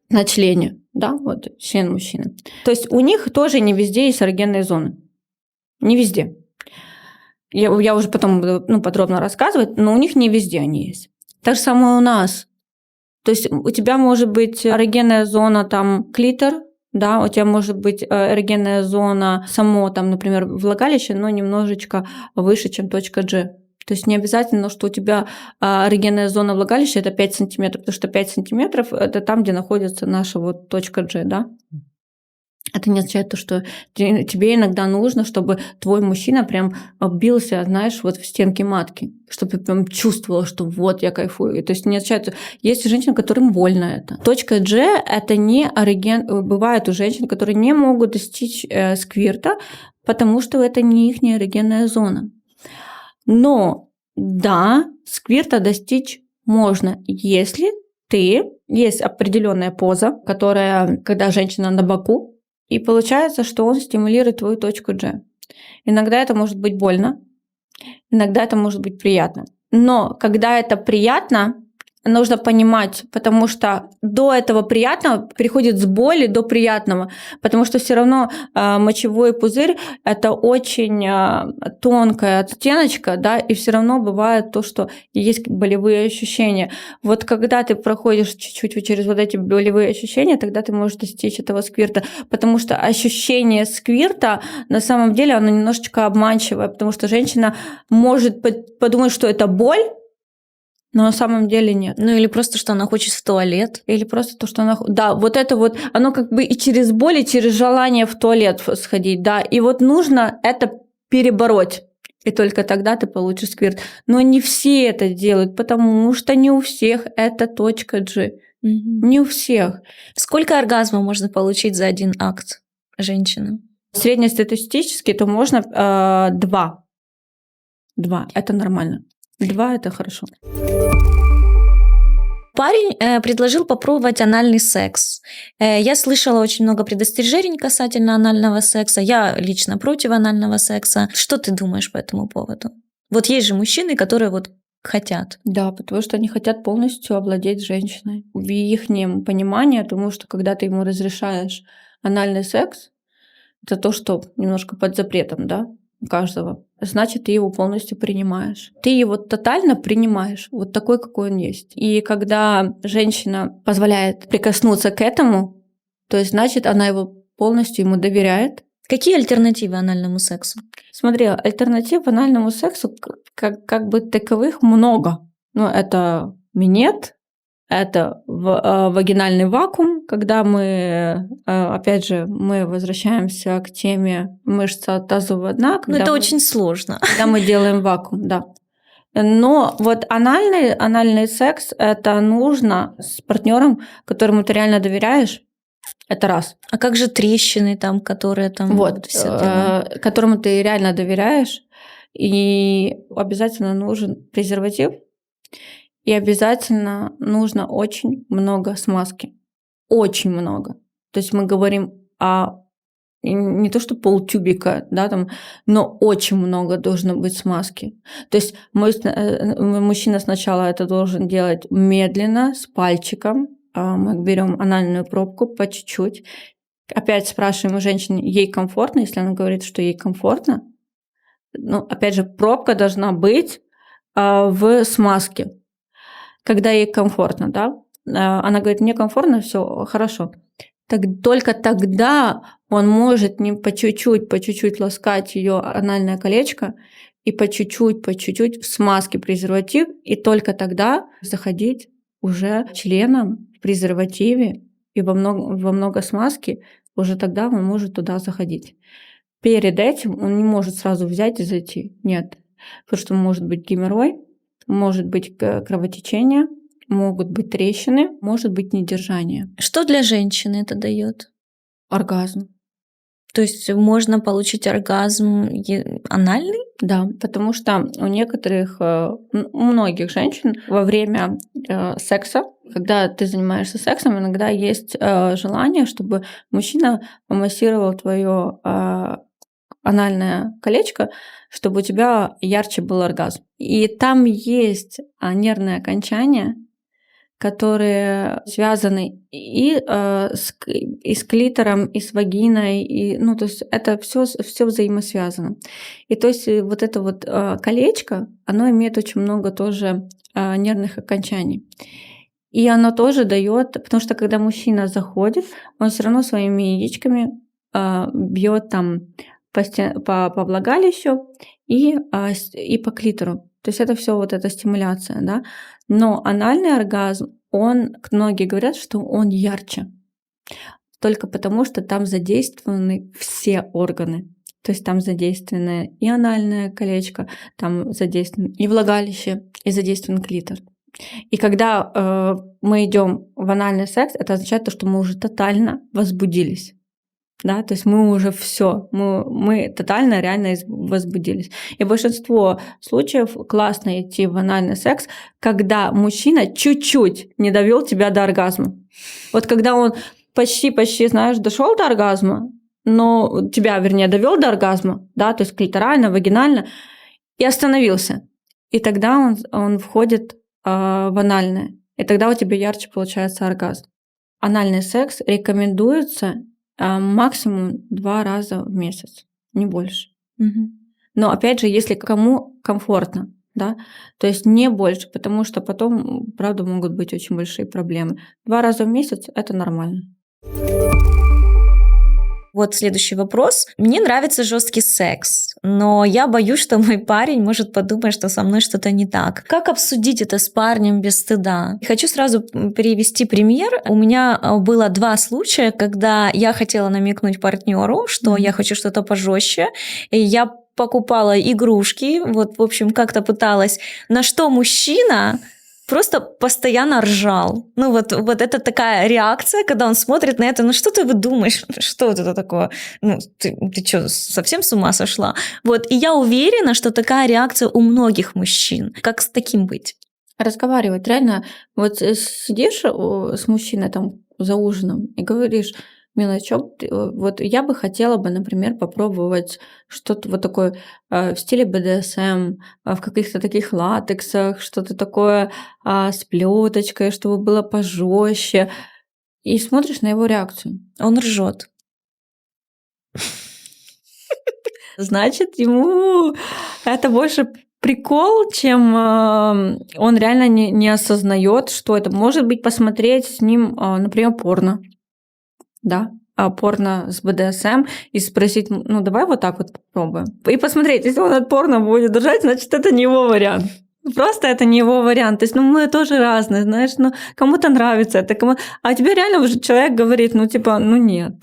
на члене, да, вот член мужчины, то есть у них тоже не везде есть эрогенные зоны. Не везде. Я уже потом буду подробно рассказывать, но у них не везде они есть. Так же самое у нас. То есть у тебя может быть эрогенная зона там клитор, да, у тебя может быть эрогенная зона само там, например, влагалище, но немножечко выше, чем точка G. То есть не обязательно, что у тебя эрогенная зона влагалища это 5 сантиметров, потому что 5 сантиметров это там, где находится наша вот точка G, да. Это не означает то, что тебе иногда нужно, чтобы твой мужчина прям бился, знаешь, вот в стенки матки, чтобы ты прям чувствовала, что вот я кайфую. То есть не означает... Есть женщины, которым больно это. Точка G – это не эроген... Бывает у женщин, которые не могут достичь сквирта, потому что это не их эрогенная зона. Но да, сквирта достичь можно, если есть определенная поза, которая, когда женщина на боку, и получается, что он стимулирует твою точку G. Иногда это может быть больно, иногда это может быть приятно. Но когда это приятно, нужно понимать, потому что до этого приятного переходит с боли до приятного, потому что все равно мочевой пузырь – это очень тонкая стеночка, да, и все равно бывает то, что есть болевые ощущения. Вот когда ты проходишь чуть-чуть через вот эти болевые ощущения, тогда ты можешь достичь этого сквирта, потому что ощущение сквирта на самом деле оно немножечко обманчивое, потому что женщина может подумать, что это боль, но на самом деле нет. Ну или просто, что она хочет в туалет. Или просто то, что она... Да, вот это вот, оно как бы и через боль, и через желание в туалет сходить, да. И вот нужно это перебороть. И только тогда ты получишь сквирт. Но не все это делают, потому что не у всех это точка G. Не у всех. Сколько оргазмов можно получить за один акт женщины? Среднестатистически то можно 2. 2. Это нормально. 2 – это хорошо. Парень предложил попробовать анальный секс. Я слышала очень много предостережений касательно анального секса. Я лично против анального секса. Что ты думаешь по этому поводу? Вот есть же мужчины, которые вот хотят. Да, потому что они хотят полностью овладеть женщиной. В их понимании, потому что когда ты ему разрешаешь анальный секс, это то, что немножко под запретом, да, у каждого, значит, ты его полностью принимаешь. Ты его тотально принимаешь, вот такой, какой он есть. И когда женщина позволяет прикоснуться к этому, то есть, значит, она его полностью ему доверяет. Какие альтернативы анальному сексу? Смотри, альтернатив анальному сексу как бы таковых много. Ну, это минет, это вагинальный вакуум, когда мы, опять же, мы возвращаемся к теме мышца тазового дна. Ну, это очень сложно. Когда мы делаем вакуум, да. Но вот анальный секс, это нужно с партнером, которому ты реально доверяешь. Это раз. А как же трещины там, которые там... Вот, которому ты реально доверяешь. И обязательно нужен презерватив. И обязательно нужно очень много смазки. Очень много. То есть мы говорим о не то что полтюбика, да, там, но очень много должно быть смазки. То есть мужчина сначала это должен делать медленно, с пальчиком. Мы берем анальную пробку по чуть-чуть. Опять спрашиваем у женщины, ей комфортно? Если она говорит, что ей комфортно, ну, опять же, пробка должна быть в смазке. Когда ей комфортно, да? Она говорит, мне комфортно, все хорошо. Только тогда он может не по чуть-чуть ласкать ее анальное колечко и по чуть-чуть в смазке презерватив, и только тогда заходить уже членом в презервативе и во много смазки, уже тогда он может туда заходить. Перед этим он не может сразу взять и зайти. Нет. Потому что может быть геморрой, может быть кровотечение, могут быть трещины, может быть недержание. Что для женщины это дает? Оргазм. То есть можно получить оргазм анальный? Да, потому что у многих женщин во время секса, когда ты занимаешься сексом, иногда есть желание, чтобы мужчина помассировал твое анальное колечко, чтобы у тебя ярче был оргазм. И там есть нервные окончания, которые связаны и с клитором, и с вагиной, и, ну, то есть это все взаимосвязано. И то есть вот это вот колечко, оно имеет очень много тоже нервных окончаний. И оно тоже дает, потому что когда мужчина заходит, он все равно своими яичками бьет там по влагалищу и по клитору. То есть это все вот эта стимуляция, да. Но анальный оргазм, многие говорят, что он ярче. Только потому, что там задействованы все органы. То есть там задействовано и анальное колечко, там задействовано и влагалище, и задействован клитор. И когда мы идем в анальный секс, это означает, что мы уже тотально возбудились. Да, то есть мы уже все, мы тотально реально возбудились. И большинство случаев классно идти в анальный секс, когда мужчина чуть-чуть не довел тебя до оргазма. Вот когда он почти, знаешь, дошел до оргазма, но тебя, вернее, довел до оргазма, да, то есть клиторально, вагинально, и остановился. И тогда он входит в анальное. И тогда у тебя ярче получается оргазм. Анальный секс рекомендуется максимум 2 раза в месяц, не больше. Мгм. Но опять же, если кому комфортно, да, то есть не больше, потому что потом, правда, могут быть очень большие проблемы. 2 раза в месяц – это нормально. Вот следующий вопрос. Мне нравится жесткий секс, но я боюсь, что мой парень может подумать, что со мной что-то не так. Как обсудить это с парнем без стыда? Хочу сразу привести пример. У меня было 2 случая, когда я хотела намекнуть партнеру, что я хочу что-то пожестче, и я покупала игрушки, вот, в общем, как-то пыталась, на что мужчина просто постоянно ржал. Ну вот это такая реакция, когда он смотрит на это, ну что ты выдумаешь, что это такое? Ну ты что, совсем с ума сошла? Вот, и я уверена, что такая реакция у многих мужчин. Как с таким быть? Разговаривать. Реально, вот сидишь с мужчиной там за ужином и говоришь: милая, вот я бы хотела бы, например, попробовать что-то вот такое в стиле БДСМ, в каких-то таких латексах, что-то такое с плеточкой, чтобы было пожестче. И смотришь на его реакцию. Он ржет. Значит, ему это больше прикол, чем он реально не осознает, что это. Может быть, посмотреть с ним, например, порно. Да, порно с БДСМ и спросить: ну давай вот так вот попробуем. И посмотреть, если он от порно будет держать, значит, это не его вариант. Просто это не его вариант. То есть, мы тоже разные, знаешь, кому-то нравится это, а тебе реально уже человек говорит, нет.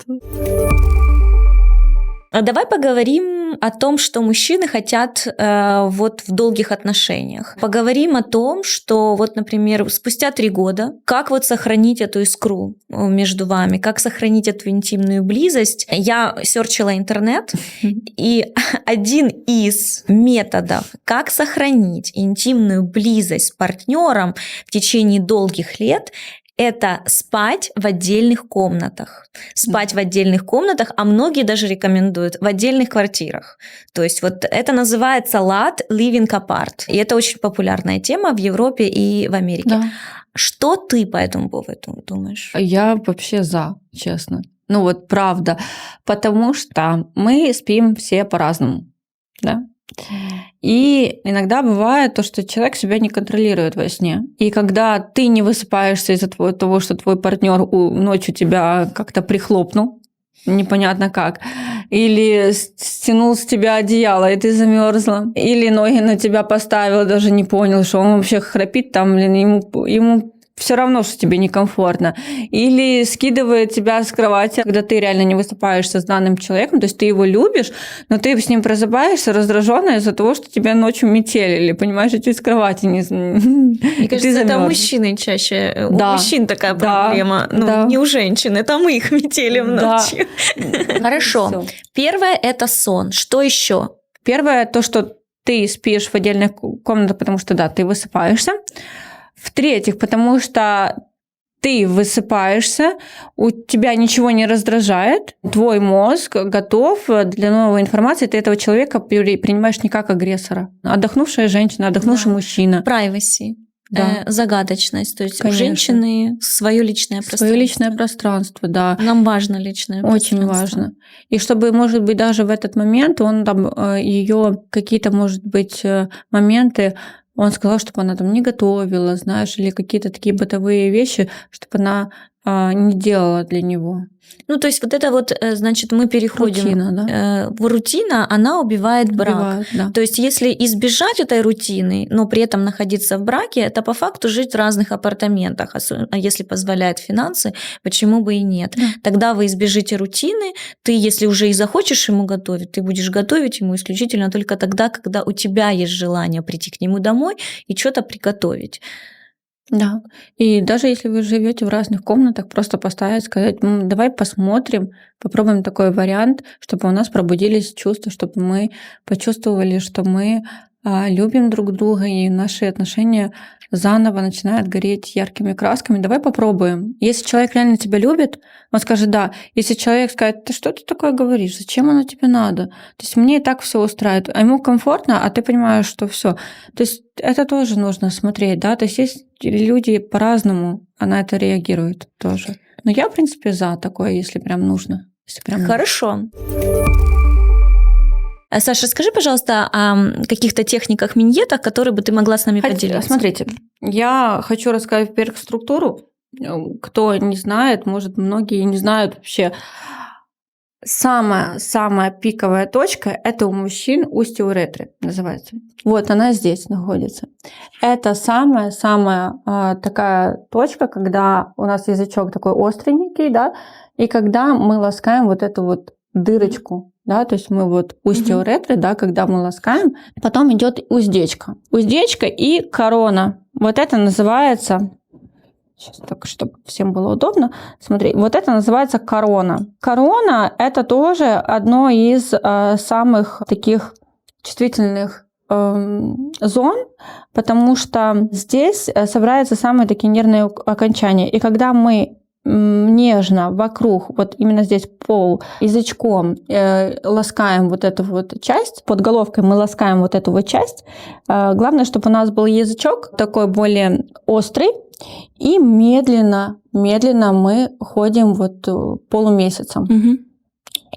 Давай поговорим о том, что мужчины хотят вот в долгих отношениях. Поговорим о том, что вот, например, спустя 3 года, как вот сохранить эту искру между вами, как сохранить эту интимную близость. Я серчила интернет, и один из методов, как сохранить интимную близость с партнером в течение долгих лет, это спать в отдельных комнатах. Спать в отдельных комнатах, а многие даже рекомендуют в отдельных квартирах. То есть вот это называется LAT, living apart. И это очень популярная тема в Европе и в Америке. Да. Что ты по этому поводу думаешь? Я вообще за, честно. Ну вот правда. Потому что мы спим все по-разному. Да? И иногда бывает то, что человек себя не контролирует во сне. И когда ты не высыпаешься из-за того, что твой партнер ночью тебя как-то прихлопнул, непонятно как, или стянул с тебя одеяло, и ты замерзла, или ноги на тебя поставил, даже не понял, что он вообще храпит там, ему все равно, что тебе некомфортно. Или скидывает тебя с кровати, когда ты реально не высыпаешься с данным человеком, то есть ты его любишь, но ты с ним просыпаешься раздражённая из-за того, что тебя ночью метелили, понимаешь, и ты с кровати не... Мне кажется, это у мужчин чаще. Да. У мужчин такая проблема. Не у женщин, это мы их метелим ночью. Хорошо. Первое – это сон. Что еще? Первое – то, что ты спишь в отдельных комнатах, потому что, да, ты высыпаешься. В-третьих, потому что ты высыпаешься, у тебя ничего не раздражает, твой мозг готов для новой информации, ты этого человека принимаешь не как агрессора. Отдохнувшая женщина, отдохнувший мужчина. Privacy. Да. Загадочность. То есть Конечно. У женщины свое личное пространство. Свое личное пространство, да. Нам важно личное пространство. Очень важно. И чтобы, может быть, даже в этот момент он там ее какие-то, может быть, моменты, он сказал, чтобы она там не готовила, знаешь, или какие-то такие бытовые вещи, чтобы она не делала для него. Ну, то есть вот это вот, значит, мы переходим... Рутина, да? Рутина, она убивает брак. Убивает, да. То есть если избежать этой рутины, но при этом находиться в браке, это по факту жить в разных апартаментах. А если позволяют финансы, почему бы и нет? Да. Тогда вы избежите рутины. Ты, если уже и захочешь ему готовить, ты будешь готовить ему исключительно только тогда, когда у тебя есть желание прийти к нему домой и что-то приготовить. Да. И даже если вы живете в разных комнатах, просто поставить, сказать: давай посмотрим, попробуем такой вариант, чтобы у нас пробудились чувства, чтобы мы почувствовали, что мы любим друг друга, и наши отношения заново начинают гореть яркими красками. Давай попробуем. Если человек реально тебя любит, он скажет «да». Если человек скажет «ты что ты такое говоришь? Зачем оно тебе надо?» То есть мне и так все устраивает. А ему комфортно, а ты понимаешь, что все. То есть это тоже нужно смотреть, да. То есть люди по-разному на это реагируют тоже. Но я, в принципе, за такое, если прям нужно. Если прям Хорошо. Саша, расскажи, пожалуйста, о каких-то техниках миньетах, которые бы ты могла с нами поделиться. Смотрите, я хочу рассказать, во-первых, структуру. Кто не знает, может, многие не знают вообще. Самая пиковая точка – это у мужчин устье уретры, называется. Вот она здесь находится. Это самая такая точка, когда у нас язычок такой остренький, да, и когда мы ласкаем вот эту вот дырочку, да, то есть мы вот устье уретры, да, когда мы ласкаем, потом идет уздечка. Уздечка и корона. Вот это называется... Сейчас так, чтобы всем было удобно. Смотри, вот это называется корона. Корона – это тоже одно из самых таких чувствительных зон, потому что здесь собираются самые такие нервные окончания. И когда мы нежно вокруг, вот именно здесь пол, язычком ласкаем вот эту вот часть, под головкой мы ласкаем вот эту вот часть. Главное, чтобы у нас был язычок такой более острый, и медленно мы ходим вот полумесяцем.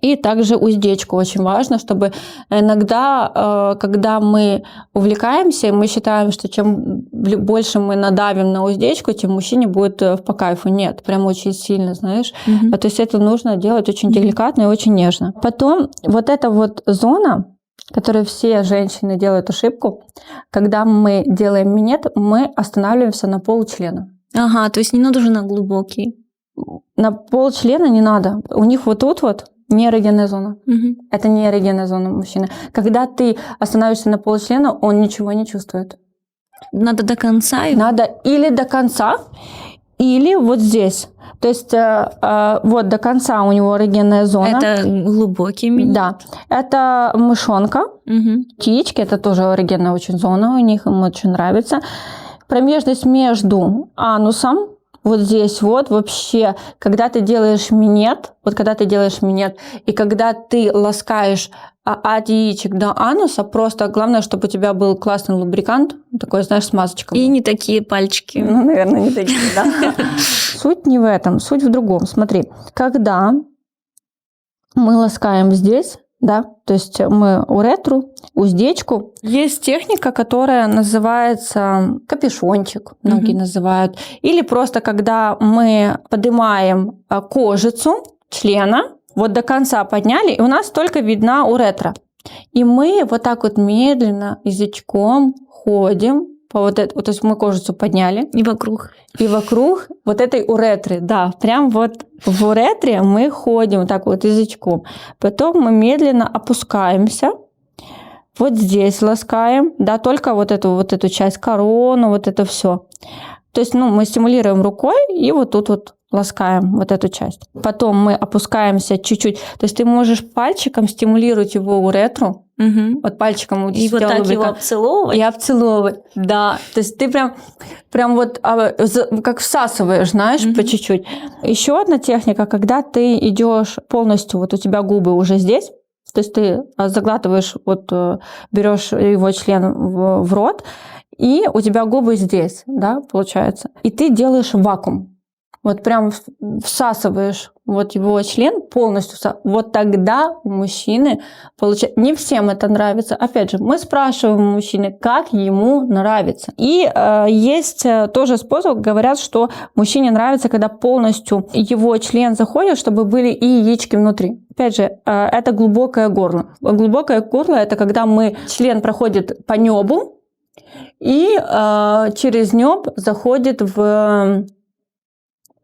И также уздечку очень важно, чтобы иногда, когда мы увлекаемся, мы считаем, что чем больше мы надавим на уздечку, тем мужчине будет по кайфу. Нет, прям очень сильно, знаешь. То есть это нужно делать очень деликатно и очень нежно. Потом вот эта вот зона, которую все женщины делают ошибку, когда мы делаем минет, мы останавливаемся на получлена. Ага, то есть не нужно на глубокий. На полчлена не надо. У них вот тут вот не эрогенная зона. Это не эрогенная зона мужчины. Когда ты останавливаешься на получлена, он ничего не чувствует. Надо до конца? Надо или до конца, или вот здесь. То есть вот до конца у него эрогенная зона. Это глубокий минет? Да. Это мышонка. Яички, это тоже эрогенная очень зона у них, им очень нравится. Промежность между анусом, вот здесь вот вообще, когда ты делаешь минет, и когда ты ласкаешь от яичек до ануса, просто главное, чтобы у тебя был классный лубрикант, такой, знаешь, смазочка. И не такие пальчики. Ну, наверное, не такие, да. Суть не в этом, суть в другом. Смотри, когда мы ласкаем здесь, да, то есть мы уретру, уздечку. Есть техника, которая называется капюшончик, многие называют. Или просто когда мы поднимаем кожицу члена, вот до конца подняли, и у нас только видна уретра. И мы вот так вот медленно язычком ходим по вот этому, то есть мы кожицу подняли. И вокруг. И вокруг вот этой уретры, да, прям вот в уретре мы ходим вот так вот язычком. Потом мы медленно опускаемся, вот здесь ласкаем, да, только вот эту часть, корону, вот это все. То есть, мы стимулируем рукой и вот тут вот ласкаем вот эту часть. Потом мы опускаемся чуть-чуть. То есть ты можешь пальчиком стимулировать его уретру, вот пальчиком и вот так его обцеловывать. И обцеловывать, да. То есть ты прям вот как всасываешь, знаешь, по чуть-чуть. Еще одна техника, когда ты идешь полностью, вот у тебя губы уже здесь, то есть ты заглатываешь, вот берешь его член в рот, и у тебя губы здесь, да, получается. И ты делаешь вакуум. Вот прям всасываешь вот его член полностью. Вот тогда у мужчины получается... Не всем это нравится. Опять же, мы спрашиваем у мужчины, как ему нравится. И есть тоже способ, говорят, что мужчине нравится, когда полностью его член заходит, чтобы были и яички внутри. Опять же, это глубокое горло. Глубокое горло – это когда член проходит по небу, и через неб заходит в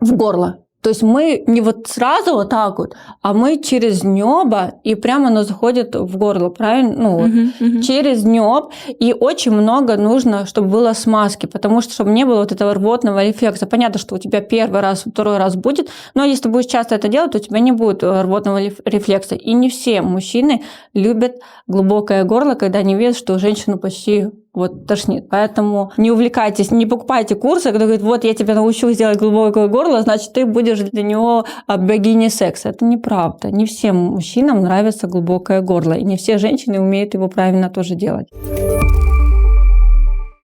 горло. То есть мы не вот сразу вот так вот, а мы через небо, и прямо оно заходит в горло, правильно? Ну, вот, через неб, и очень много нужно, чтобы было смазки, потому что, чтобы не было вот этого рвотного рефлекса. Понятно, что у тебя первый раз, второй раз будет, но если ты будешь часто это делать, то у тебя не будет рвотного рефлекса. И не все мужчины любят глубокое горло, когда они видят, что женщину почти вот тошнит. Поэтому не увлекайтесь, не покупайте курсы, когда говорят, вот я тебя научу сделать глубокое горло, значит, ты будешь для него богиней секса. Это неправда. Не всем мужчинам нравится глубокое горло, и не все женщины умеют его правильно тоже делать.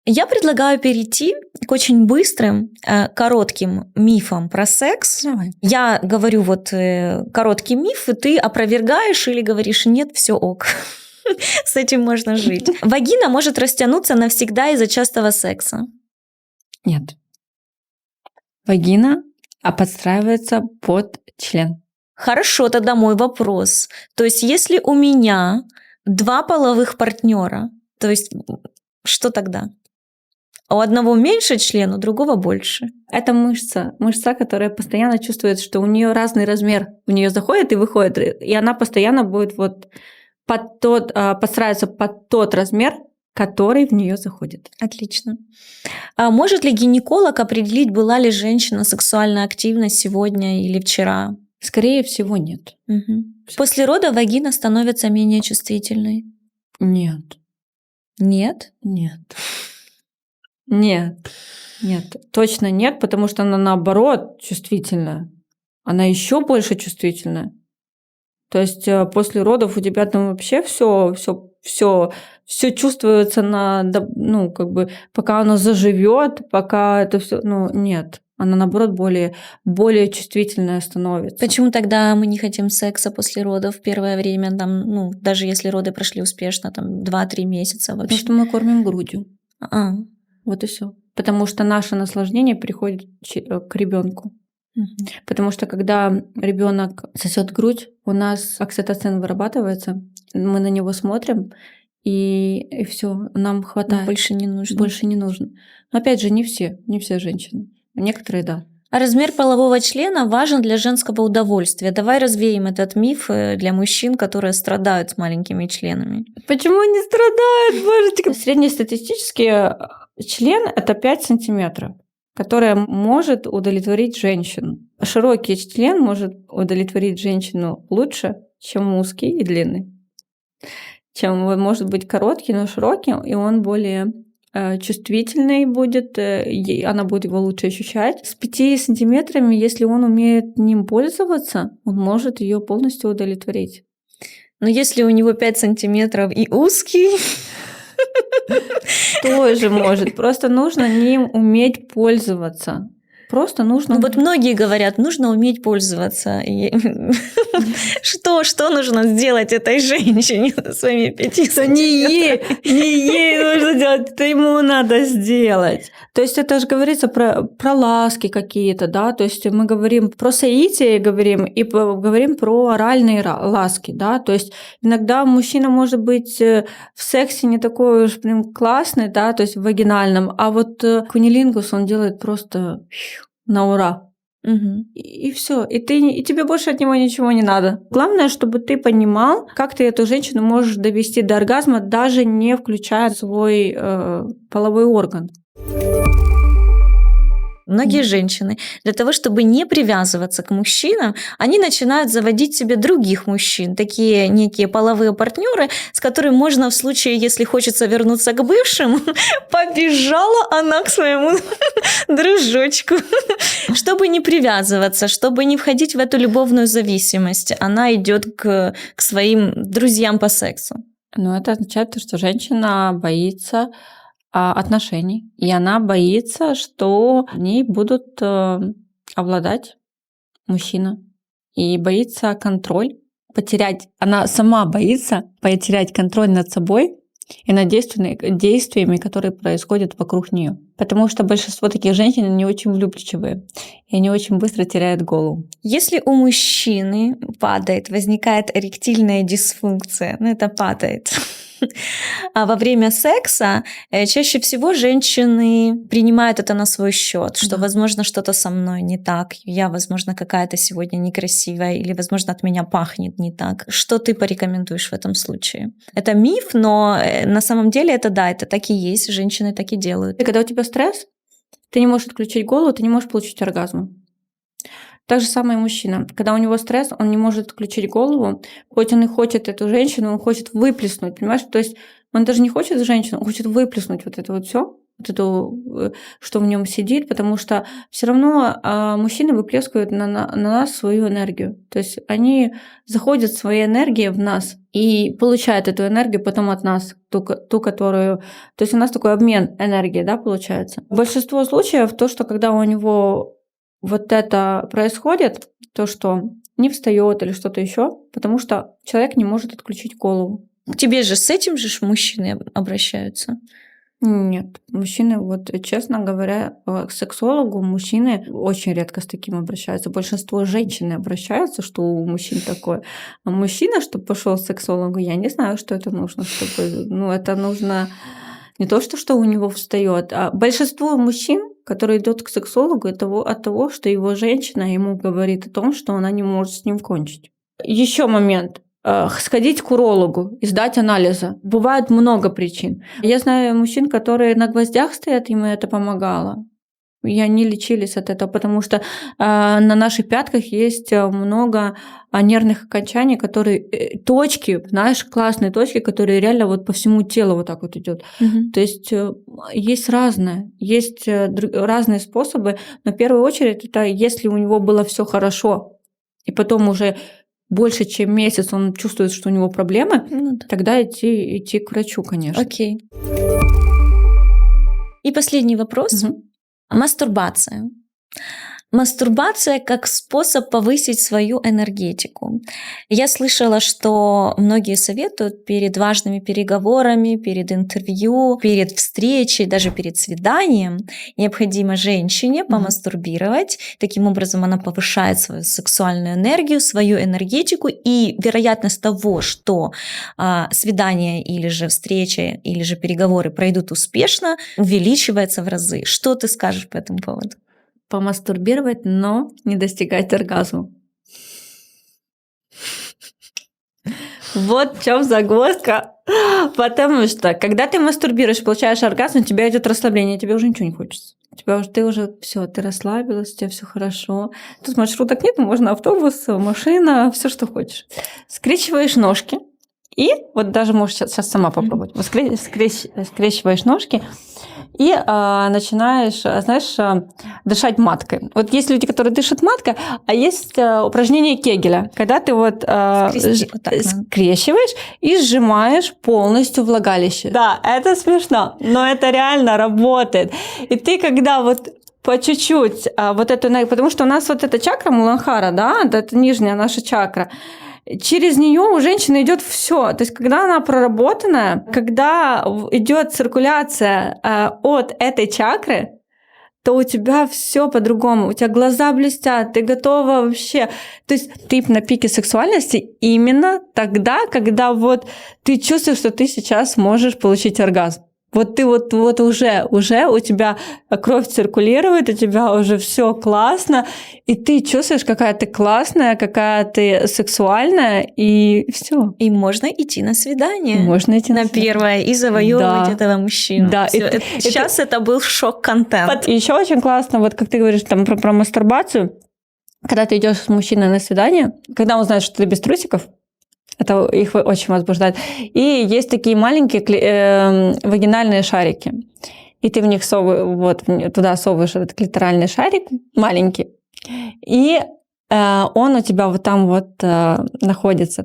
Я предлагаю перейти к очень быстрым, коротким мифам про секс. Давай. Я говорю вот короткий миф, и ты опровергаешь или говоришь нет, все ок. С этим можно жить. Вагина может растянуться навсегда из-за частого секса. Нет. Вагина подстраивается под член. Хорошо, тогда мой вопрос. То есть, если у меня 2 половых партнера, то есть, что тогда? У одного меньше член, у другого больше. Это мышца, которая постоянно чувствует, что у нее разный размер. У нее заходит и выходит, и она постоянно будет вот подстраиваться под тот размер, который в нее заходит. Отлично. А может ли гинеколог определить, была ли женщина сексуально активна сегодня или вчера? Скорее всего, нет. Угу. После рода вагина становится менее чувствительной? Нет. Нет? Нет. Нет. Нет. Точно нет, потому что она наоборот чувствительная. Она еще больше чувствительная. То есть после родов у тебя там вообще все чувствуется пока оно заживет, пока это все, нет. Она, наоборот, более чувствительная становится. Почему тогда мы не хотим секса после родов в первое время, даже если роды прошли успешно, 2-3 месяца вообще? Потому что мы кормим грудью. А. Вот и все. Потому что наше наслаждение приходит к ребенку. Потому что когда ребенок сосет грудь, у нас окситоцин вырабатывается, мы на него смотрим, и все, нам хватает. Больше не нужно. Больше не нужно. Но опять же, не все женщины. Некоторые да. А размер полового члена важен для женского удовольствия. Давай развеем этот миф для мужчин, которые страдают с маленькими членами. Почему они страдают, божечки? Среднестатистический член – это 5 сантиметров, которая может удовлетворить женщину. Широкий член может удовлетворить женщину лучше, чем узкий и длинный. Чем он может быть короткий, но широкий, и он более чувствительный будет, она будет его лучше ощущать. С 5 сантиметрами, если он умеет ним пользоваться, он может ее полностью удовлетворить. Но если у него 5 сантиметров и узкий... Тоже может. Просто нужно ним уметь пользоваться. Просто нужно... Вот многие говорят, нужно уметь пользоваться. Что нужно сделать этой женщине своими 5 сантиметрами? Не ей нужно делать, это ему надо сделать. То есть это же говорится про ласки какие-то, да, то есть мы говорим про соитие, говорим про оральные ласки, да, то есть иногда мужчина может быть в сексе не такой уж прям классный, да, то есть в вагинальном, а вот кунилингус он делает просто на ура. Угу. И все. И тебе больше от него ничего не надо. Главное, чтобы ты понимал, как ты эту женщину можешь довести до оргазма, даже не включая свой половой орган. Многие женщины для того, чтобы не привязываться к мужчинам, они начинают заводить себе других мужчин, такие некие половые партнеры, с которыми можно в случае, если хочется вернуться к бывшему, побежала она к своему дружочку. Чтобы не привязываться, чтобы не входить в эту любовную зависимость, она идет к своим друзьям по сексу. Но это означает, что женщина боится отношений, и она боится, что в ней будут обладать мужчина, и боится контроль потерять. Она сама боится потерять контроль над собой и над действиями, которые происходят вокруг нее. Потому что большинство таких женщин не очень влюбчивые, и они очень быстро теряют голову. Если у мужчины возникает эректильная дисфункция, это падает. А во время секса чаще всего женщины принимают это на свой счет, что, Да. возможно, что-то со мной не так, я, возможно, какая-то сегодня некрасивая, или, возможно, от меня пахнет не так. Что ты порекомендуешь в этом случае? Это миф, но на самом деле это да, это так и есть, женщины так и делают. И когда у тебя стресс, ты не можешь отключить голову, ты не можешь получить оргазм. Так же самое и мужчина. Когда у него стресс, он не может отключить голову, хоть он и хочет эту женщину, он хочет выплеснуть, понимаешь? То есть он даже не хочет женщину, он хочет выплеснуть вот это вот все, вот это, что в нем сидит, потому что все равно мужчины выплескивают на нас свою энергию. То есть они заходят своей энергией в нас и получают эту энергию потом от нас, ту, которую... То есть у нас такой обмен энергии, да, получается. Большинство случаев то, что когда у него вот это происходит, то, что не встает или что-то еще, потому что человек не может отключить голову. К тебе же с этим же мужчины обращаются? Нет, мужчины, вот честно говоря, к сексологу мужчины очень редко с таким обращаются. Большинство женщин обращаются, что у мужчин такое. А мужчина, чтобы пошел к сексологу, я не знаю, что это нужно, чтобы... Ну, это нужно не то, что у него встает, а большинство мужчин, которые идут к сексологу, это от того, что его женщина ему говорит о том, что она не может с ним кончить. Еще момент. Сходить к урологу и сдать анализы. Бывает много причин. Я знаю мужчин, которые на гвоздях стоят, им это помогало. И они лечились от этого, потому что на наших пятках есть много нервных окончаний, которые точки, знаешь, классные точки, которые реально вот по всему телу вот так вот идет. То есть есть разные способы, но в первую очередь это если у него было все хорошо, и потом уже больше, чем месяц он чувствует, что у него проблемы, тогда идти к врачу, конечно. Окей. И последний вопрос. Мастурбация. Мастурбация как способ повысить свою энергетику. Я слышала, что многие советуют перед важными переговорами, перед интервью, перед встречей, даже перед свиданием необходимо женщине помастурбировать. Таким образом она повышает свою сексуальную энергию, свою энергетику, и вероятность того, что свидание или же встреча, или же переговоры пройдут успешно, увеличивается в разы. Что ты скажешь по этому поводу? Помастурбировать, но не достигать оргазма. Вот в чем загвоздка. Потому что, когда ты мастурбируешь, получаешь оргазм, у тебя идет расслабление, тебе уже ничего не хочется. Ты уже все, ты расслабилась, у тебя все хорошо. Тут маршруток нет, можно автобус, машина, все, что хочешь. Скрещиваешь ножки. И вот даже можешь сейчас сама попробовать. Вот скрещиваешь ножки и начинаешь, знаешь, дышать маткой. Вот есть люди, которые дышат маткой, а есть упражнение Кегеля, когда ты вот скрещиваешь и сжимаешь полностью влагалище. Да, это смешно, но это реально работает. И ты, когда вот по чуть-чуть вот эту энергию, потому что у нас вот эта чакра Муладхара, да, это нижняя наша чакра, через нее у женщины идет все. То есть, когда она проработанная, когда идет циркуляция от этой чакры, то у тебя все по-другому. У тебя глаза блестят, ты готова вообще. То есть ты на пике сексуальности именно тогда, когда вот ты чувствуешь, что ты сейчас можешь получить оргазм. Вот ты вот уже у тебя кровь циркулирует, у тебя уже все классно, и ты чувствуешь, какая ты классная, какая ты сексуальная, и все. И можно идти на свидание. Можно идти на первое и завоевывать этого мужчину. Да. Сейчас это был шок-контент. Еще очень классно, вот как ты говоришь там про мастурбацию, когда ты идешь с мужчиной на свидание, когда он знает, что ты без трусиков, это их очень возбуждает. И есть такие маленькие вагинальные шарики. И ты в них туда совываешь этот клиторальный шарик маленький. И он у тебя вот там вот находится.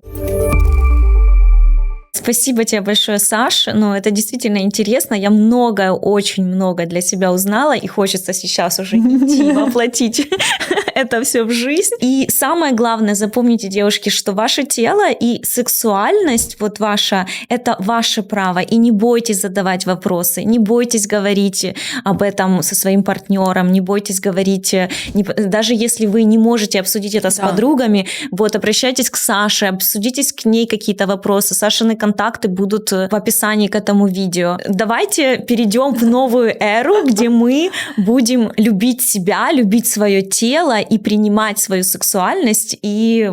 Спасибо тебе большое, Саша. Это действительно интересно. Я очень много для себя узнала, и хочется сейчас уже идти воплотить это все в жизнь. И самое главное, запомните, девушки, что ваше тело и сексуальность вот ваша, это ваше право. И не бойтесь задавать вопросы, не бойтесь говорить об этом со своим партнером, не бойтесь говорить, даже если вы не можете обсудить это с подругами, вот обращайтесь к Саше, обсудите с ней какие-то вопросы. Сашины контакты контакты будут в описании к этому видео. Давайте перейдем в новую эру, где мы будем любить себя, любить свое тело и принимать свою сексуальность и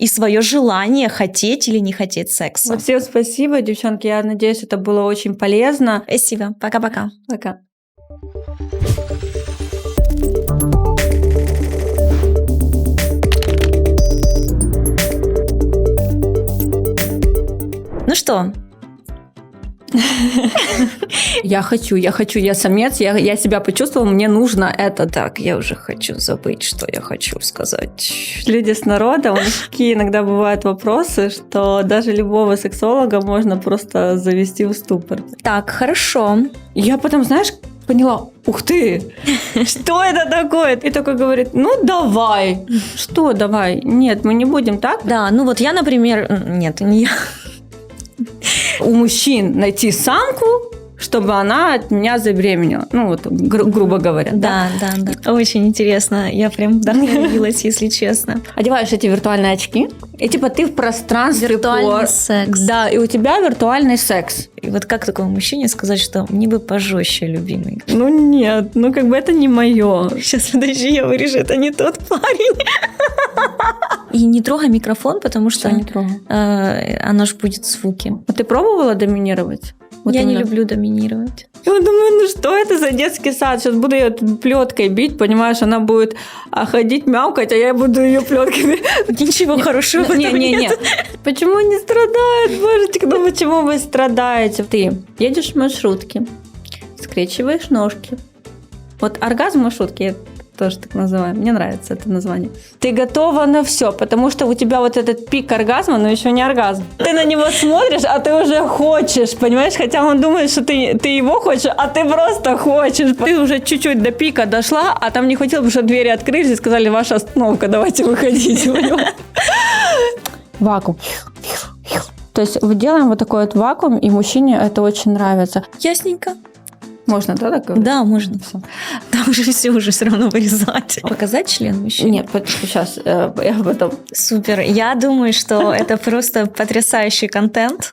свое желание хотеть или не хотеть секса. Вот всем спасибо, девчонки. Я надеюсь, это было очень полезно. Спасибо. Пока-пока. Пока. Ну что? Я самец, я себя почувствовала, мне нужно это. Так, я уже хочу забыть, что я хочу сказать. Люди с народа, у них такие иногда бывают вопросы, что даже любого сексолога можно просто завести в ступор. Так, хорошо. Я потом, знаешь, поняла, ух ты, что это такое? И такой говорит, ну давай. Что давай? Нет, мы не будем так. Да, ну вот я, например, нет, не я. У мужчин найти самку, чтобы она от меня забеременела. Ну, вот, грубо говоря. Да. Очень интересно. Я прям вдохновилась, если честно. Одеваешь эти виртуальные очки, и типа ты в пространстве. Виртуальный секс. Да, и у тебя виртуальный секс. И вот как такому мужчине сказать, что мне бы пожестче, любимый? Ну нет, ну как бы это не мое. Сейчас, подожди, я вырежу, это не тот парень. И не трогай микрофон, потому что не трогай? Оно ж будет звуки. А ты пробовала доминировать? Вот я именно. не люблю доминировать. Я думаю, ну что это за детский сад? Сейчас буду ее плеткой бить, понимаешь, она будет ходить, мяукать, а я буду ее плетками. Ничего хорошего в этом нет. Почему не страдает, божечек? Ну почему вы страдаете? Ты едешь в маршрутке, скрещиваешь ножки. Вот оргазм в маршрутке, тоже так называем. Мне нравится это название. Ты готова на все, потому что у тебя вот этот пик оргазма, но еще не оргазм. Ты на него смотришь, а ты уже хочешь, понимаешь? Хотя он думает, что ты его хочешь, а ты просто хочешь. Ты уже чуть-чуть до пика дошла, а там не хватило, потому что двери открылись и сказали, ваша остановка, давайте выходите. Вакуум. То есть делаем вот такой вот вакуум, и мужчине это очень нравится. Ясненько. Можно, да, так говорить? Да, можно. Там уже все равно вырезать. Показать член мужчины? Нет, сейчас я потом. Супер. Я думаю, что это просто потрясающий контент.